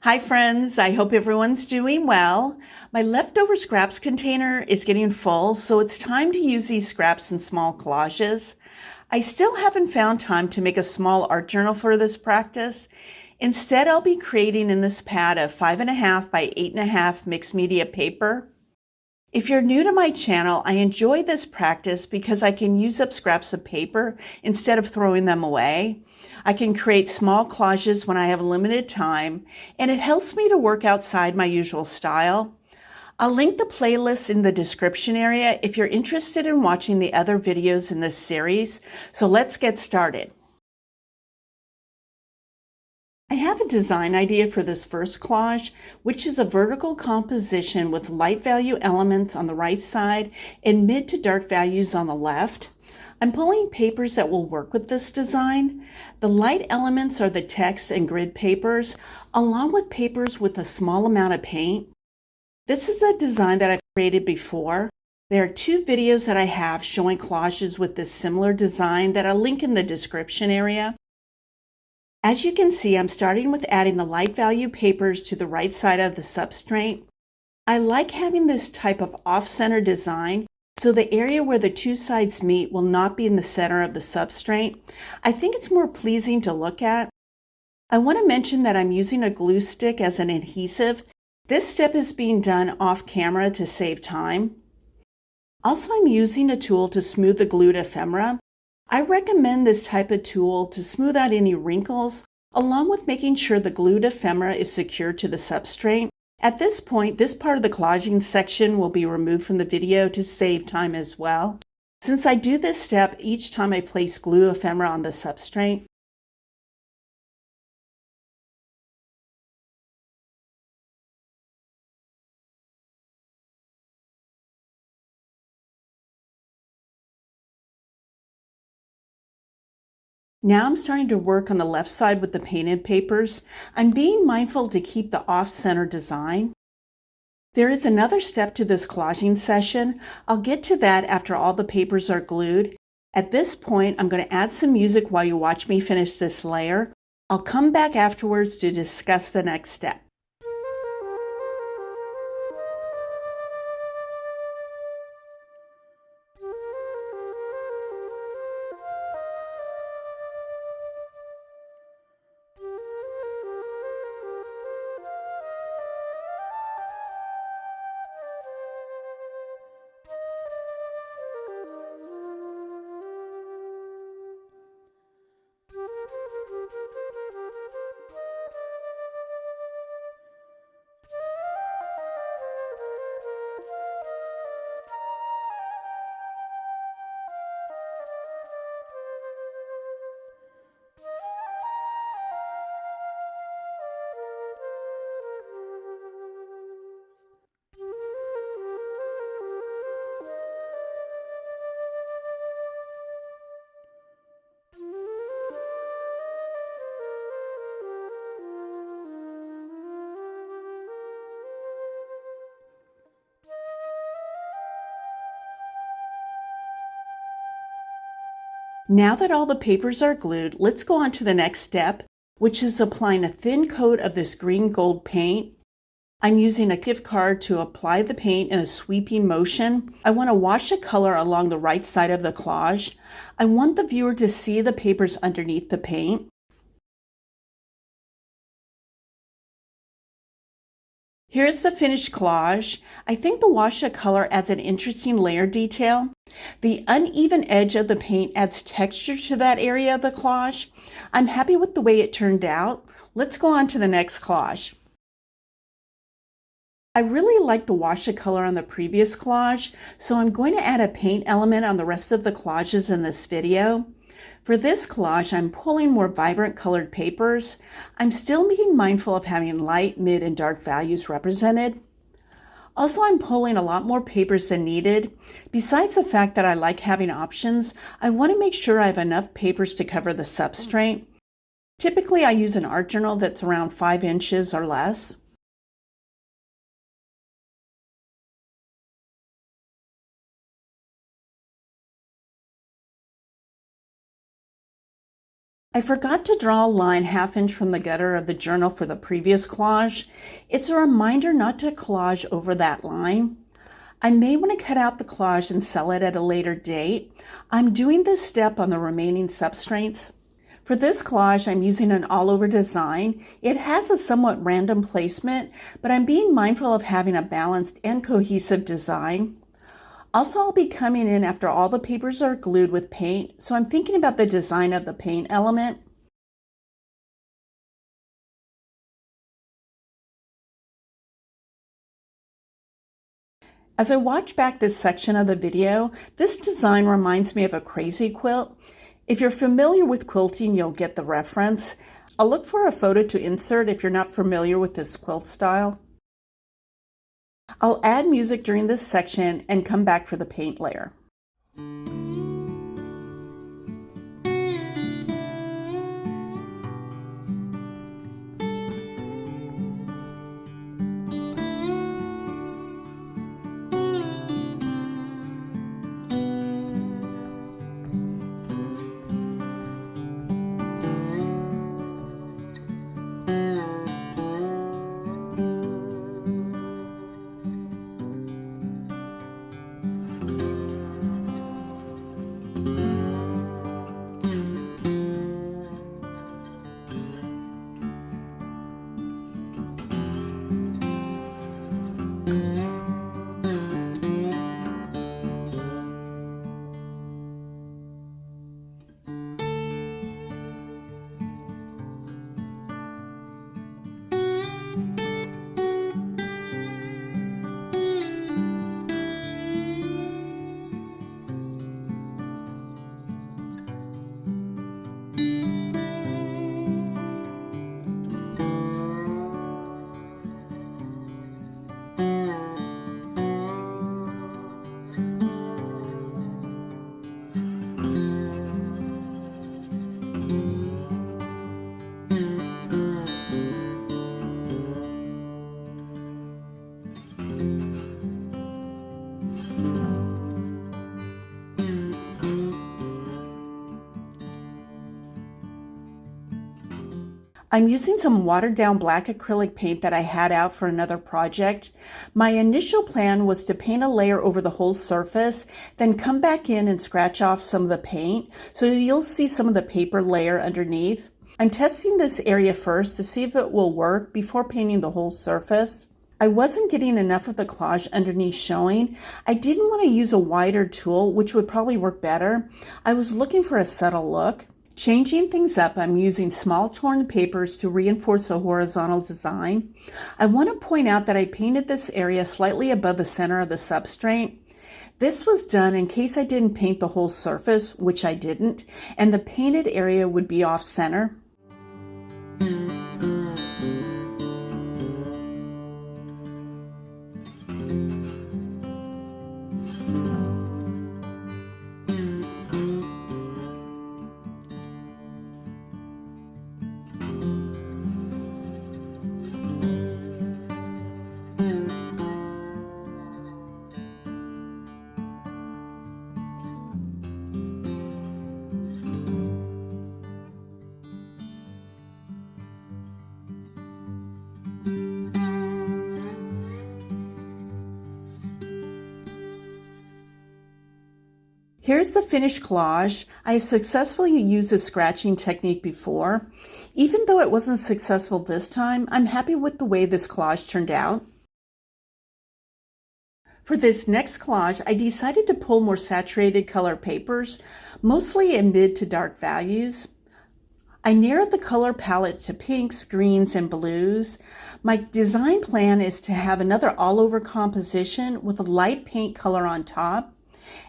Hi friends, I hope everyone's doing well. My leftover scraps container is getting full, so it's time to use these scraps in small collages. I still haven't found time to make a small art journal for this practice. Instead, I'll be creating in this pad of 5.5 by 8.5 mixed media paper. If you're new to my channel, I enjoy this practice because I can use up scraps of paper instead of throwing them away. I can create small collages when I have limited time, and it helps me to work outside my usual style. I'll link the playlist in the description area if you're interested in watching the other videos in this series. So let's get started. I have a design idea for this first collage, which is a vertical composition with light value elements on the right side and mid to dark values on the left. I'm pulling papers that will work with this design. The light elements are the text and grid papers, along with papers with a small amount of paint. This is a design that I've created before. There are 2 videos that I have showing collages with this similar design that I'll link in the description area. As you can see, I'm starting with adding the light value papers to the right side of the substrate. I like having this type of off-center design, so the area where the 2 sides meet will not be in the center of the substrate. I think it's more pleasing to look at. I want to mention that I'm using a glue stick as an adhesive. This step is being done off camera to save time. Also, I'm using a tool to smooth the glued ephemera. I recommend this type of tool to smooth out any wrinkles, along with making sure the glued ephemera is secured to the substrate. At this point, this part of the collaging section will be removed from the video to save time as well, since I do this step each time I place glue ephemera on the substrate. Now I'm starting to work on the left side with the painted papers. I'm being mindful to keep the off-center design. There is another step to this collaging session. I'll get to that after all the papers are glued. At this point, I'm going to add some music while you watch me finish this layer. I'll come back afterwards to discuss the next step. Now that all the papers are glued, let's go on to the next step, which is applying a thin coat of this green gold paint. I'm using a gift card to apply the paint in a sweeping motion. I want to wash the color along the right side of the collage. I want the viewer to see the papers underneath the paint. Here's the finished collage. I think the wash of color adds an interesting layer detail. The uneven edge of the paint adds texture to that area of the collage. I'm happy with the way it turned out. Let's go on to the next collage. I really like the wash of color on the previous collage, so I'm going to add a paint element on the rest of the collages in this video. For this collage, I'm pulling more vibrant colored papers. I'm still being mindful of having light, mid, and dark values represented. Also, I'm pulling a lot more papers than needed. Besides the fact that I like having options, I want to make sure I have enough papers to cover the substrate. Typically, I use an art journal that's around 5 inches or less. I forgot to draw a line 1/2 inch from the gutter of the journal for the previous collage. It's a reminder not to collage over that line. I may want to cut out the collage and sell it at a later date. I'm doing this step on the remaining substrates. For this collage, I'm using an all-over design. It has a somewhat random placement, but I'm being mindful of having a balanced and cohesive design. Also, I'll be coming in after all the papers are glued with paint, so I'm thinking about the design of the paint element. As I watch back this section of the video, this design reminds me of a crazy quilt. If you're familiar with quilting, you'll get the reference. I'll look for a photo to insert if you're not familiar with this quilt style. I'll add music during this section and come back for the paint layer. I'm using some watered down black acrylic paint that I had out for another project. My initial plan was to paint a layer over the whole surface, then come back in and scratch off some of the paint, so you'll see some of the paper layer underneath. I'm testing this area first to see if it will work before painting the whole surface. I wasn't getting enough of the collage underneath showing. I didn't want to use a wider tool, which would probably work better. I was looking for a subtle look. Changing things up, I'm using small torn papers to reinforce a horizontal design. I want to point out that I painted this area slightly above the center of the substrate. This was done in case I didn't paint the whole surface, which I didn't, and the painted area would be off center. Here's the finished collage. I have successfully used the scratching technique before. Even though it wasn't successful this time, I'm happy with the way this collage turned out. For this next collage, I decided to pull more saturated color papers, mostly in mid to dark values. I narrowed the color palette to pinks, greens, and blues. My design plan is to have another all-over composition with a light paint color on top.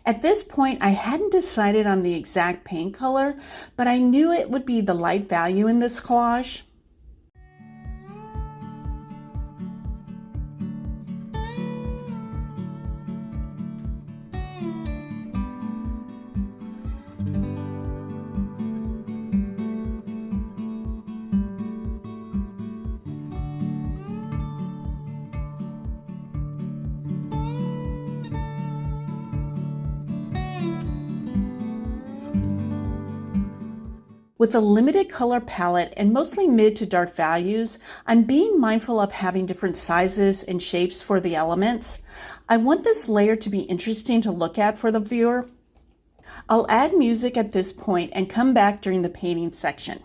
At this point, I hadn't decided on the exact paint color, but I knew it would be the light value in this collage. With a limited color palette and mostly mid to dark values, I'm being mindful of having different sizes and shapes for the elements. I want this layer to be interesting to look at for the viewer. I'll add music at this point and come back during the painting section.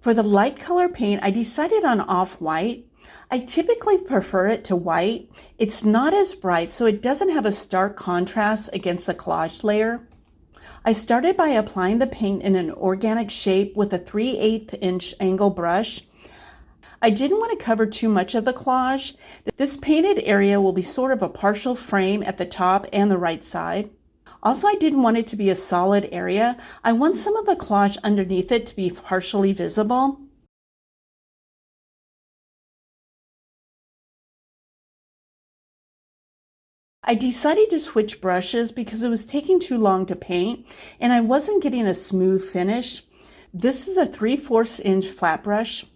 For the light color paint, I decided on off-white. I typically prefer it to white. It's not as bright, so it doesn't have a stark contrast against the collage layer. I started by applying the paint in an organic shape with a 3/8 inch angle brush. I didn't want to cover too much of the collage. This painted area will be sort of a partial frame at the top and the right side. Also, I didn't want it to be a solid area. I want some of the collage underneath it to be partially visible. I decided to switch brushes because it was taking too long to paint and I wasn't getting a smooth finish. This is a 3/4 inch flat brush.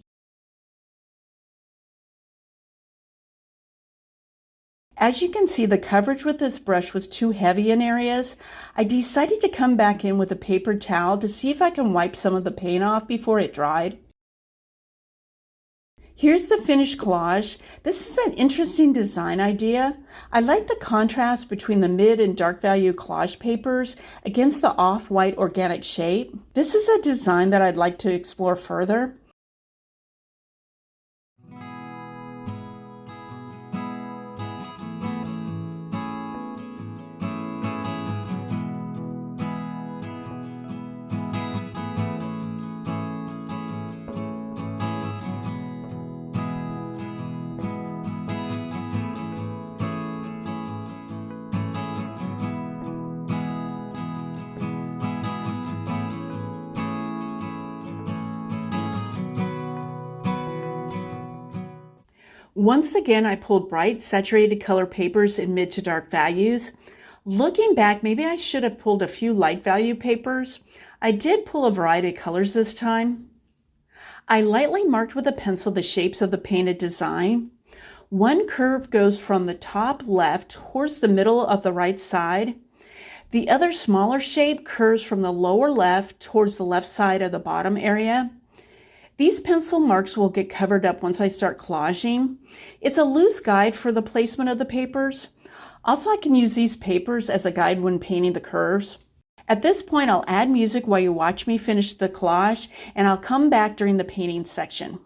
As you can see, the coverage with this brush was too heavy in areas. I decided to come back in with a paper towel to see if I can wipe some of the paint off before it dried. Here's the finished collage. This is an interesting design idea. I like the contrast between the mid and dark value collage papers against the off-white organic shape. This is a design that I'd like to explore further. Once again, I pulled bright, saturated color papers in mid to dark values. Looking back, maybe I should have pulled a few light value papers. I did pull a variety of colors this time. I lightly marked with a pencil the shapes of the painted design. One curve goes from the top left towards the middle of the right side. The other smaller shape curves from the lower left towards the left side of the bottom area. These pencil marks will get covered up once I start collaging. It's a loose guide for the placement of the papers. Also, I can use these papers as a guide when painting the curves. At this point, I'll add music while you watch me finish the collage, and I'll come back during the painting section.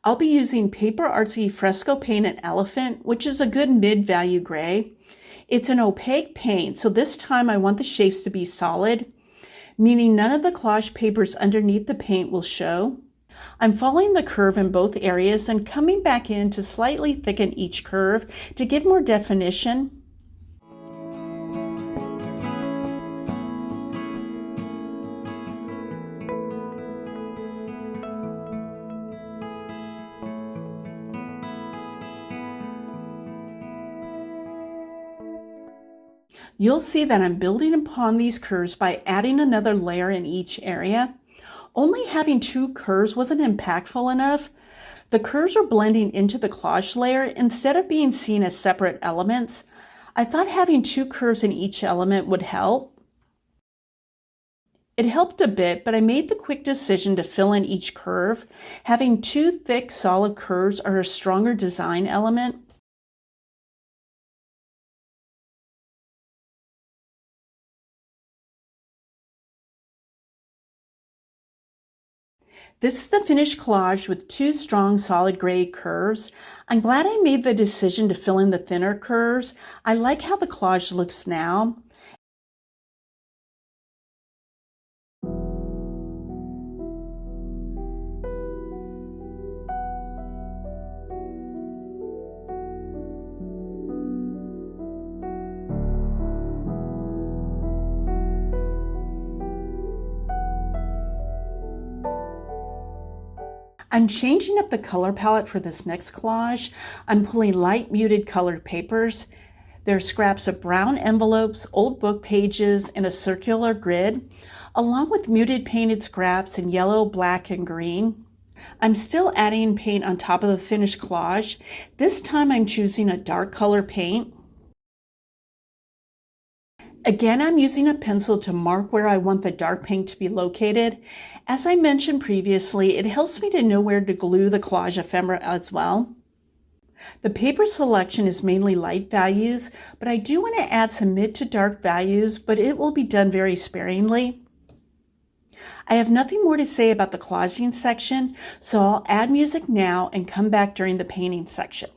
I'll be using Paper Artsy Fresco Paint and Elephant, which is a good mid-value gray. It's an opaque paint, so this time I want the shapes to be solid, meaning none of the collage papers underneath the paint will show. I'm following the curve in both areas, then coming back in to slightly thicken each curve to give more definition. You'll see that I'm building upon these curves by adding another layer in each area. Only having two curves wasn't impactful enough. The curves are blending into the collage layer instead of being seen as separate elements. I thought having two curves in each element would help. It helped a bit, but I made the quick decision to fill in each curve. Having two thick, solid curves are a stronger design element. This is the finished collage with two strong solid gray curves. I'm glad I made the decision to fill in the thinner curves. I like how the collage looks now. I'm changing up the color palette for this next collage. I'm pulling light muted colored papers. There are scraps of brown envelopes, old book pages, and a circular grid, along with muted painted scraps in yellow, black, and green. I'm still adding paint on top of the finished collage. This time I'm choosing a dark color paint. Again, I'm using a pencil to mark where I want the dark paint to be located. As I mentioned previously, it helps me to know where to glue the collage ephemera as well. The paper selection is mainly light values, but I do want to add some mid to dark values, but it will be done very sparingly. I have nothing more to say about the collaging section, so I'll add music now and come back during the painting section.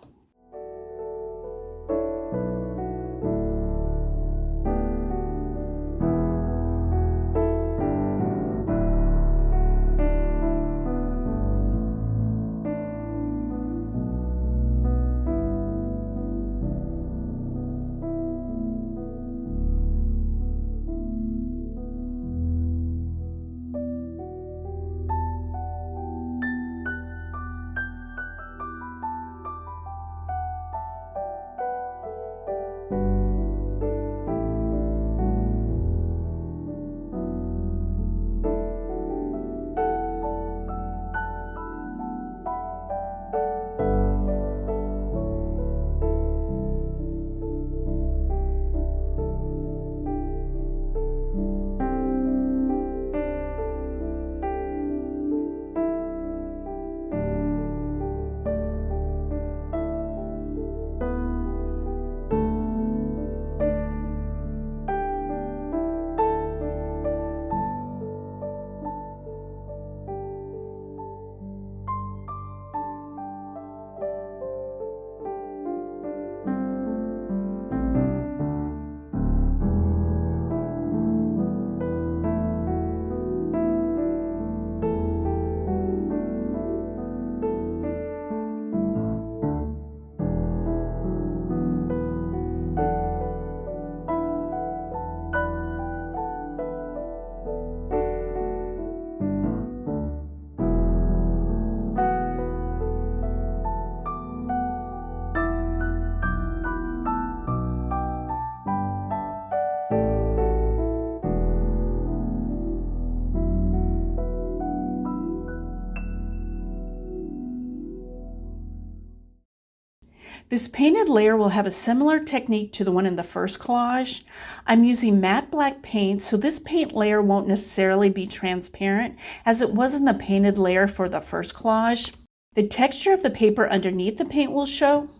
This painted layer will have a similar technique to the one in the first collage. I'm using matte black paint, so this paint layer won't necessarily be transparent as it was in the painted layer for the first collage. The texture of the paper underneath the paint will show.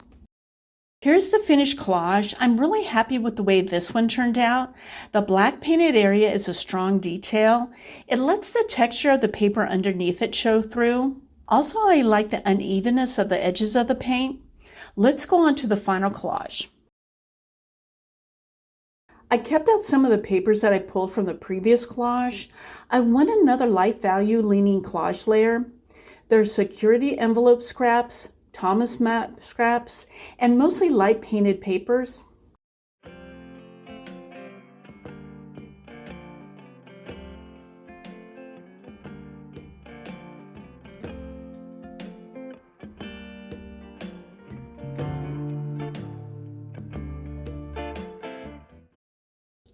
Here's the finished collage. I'm really happy with the way this one turned out. The black painted area is a strong detail. It lets the texture of the paper underneath it show through. Also, I like the unevenness of the edges of the paint. Let's go on to the final collage. I kept out some of the papers that I pulled from the previous collage. I want another light value leaning collage layer. There's security envelope scraps, Thomas map scraps, and mostly light painted papers.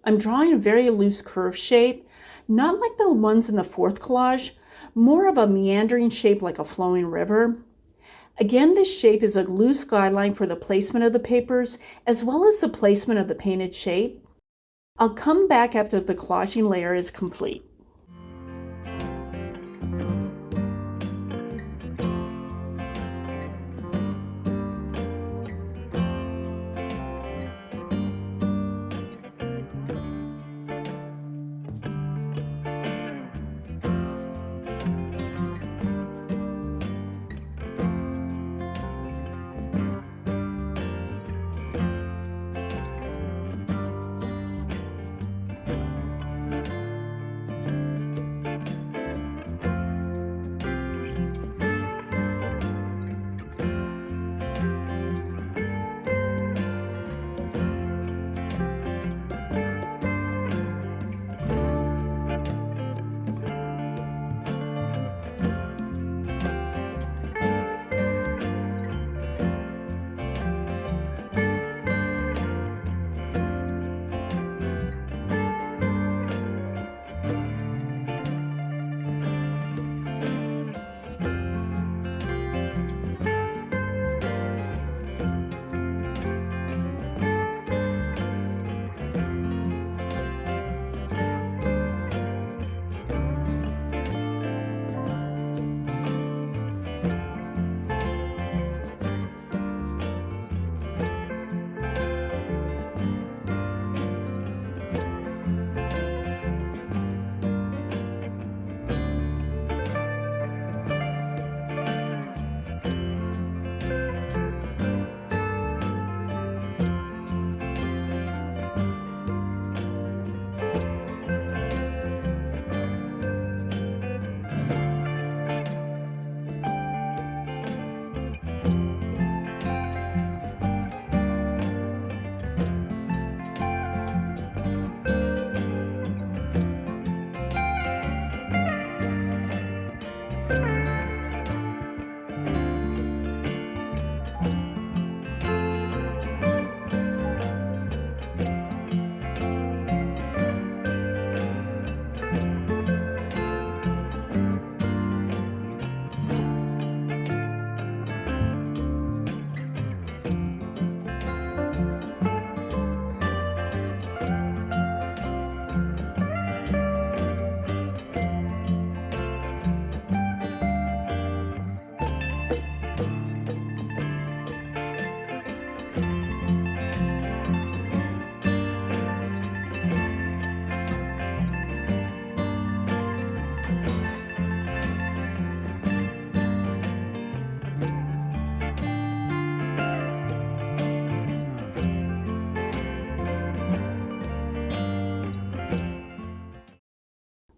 I'm drawing a very loose curve shape, not like the ones in the fourth collage, more of a meandering shape like a flowing river. Again, this shape is a loose guideline for the placement of the papers, as well as the placement of the painted shape. I'll come back after the collaging layer is complete.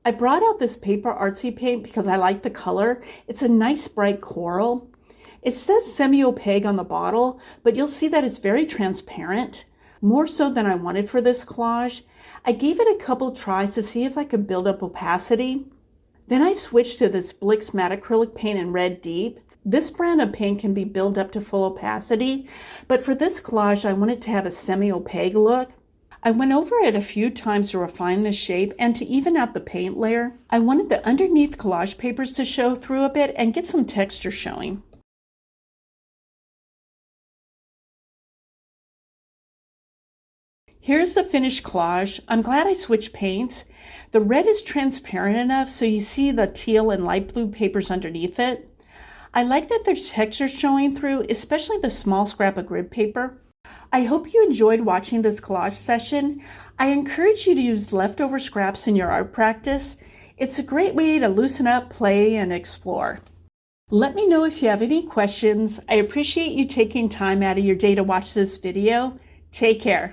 I brought out this paper artsy paint because I like the color. It's a nice bright coral. It says semi-opaque on the bottle, but you'll see that it's very transparent, more so than I wanted for this collage. I gave it a couple tries to see if I could build up opacity. Then I switched to this Blick's matte acrylic paint in Red Deep. This brand of paint can be built up to full opacity, but for this collage, I wanted to have a semi-opaque look. I went over it a few times to refine the shape and to even out the paint layer. I wanted the underneath collage papers to show through a bit and get some texture showing. Here's the finished collage. I'm glad I switched paints. The red is transparent enough so you see the teal and light blue papers underneath it. I like that there's texture showing through, especially the small scrap of grid paper. I hope you enjoyed watching this collage session. I encourage you to use leftover scraps in your art practice. It's a great way to loosen up, play, and explore. Let me know if you have any questions. I appreciate you taking time out of your day to watch this video. Take care.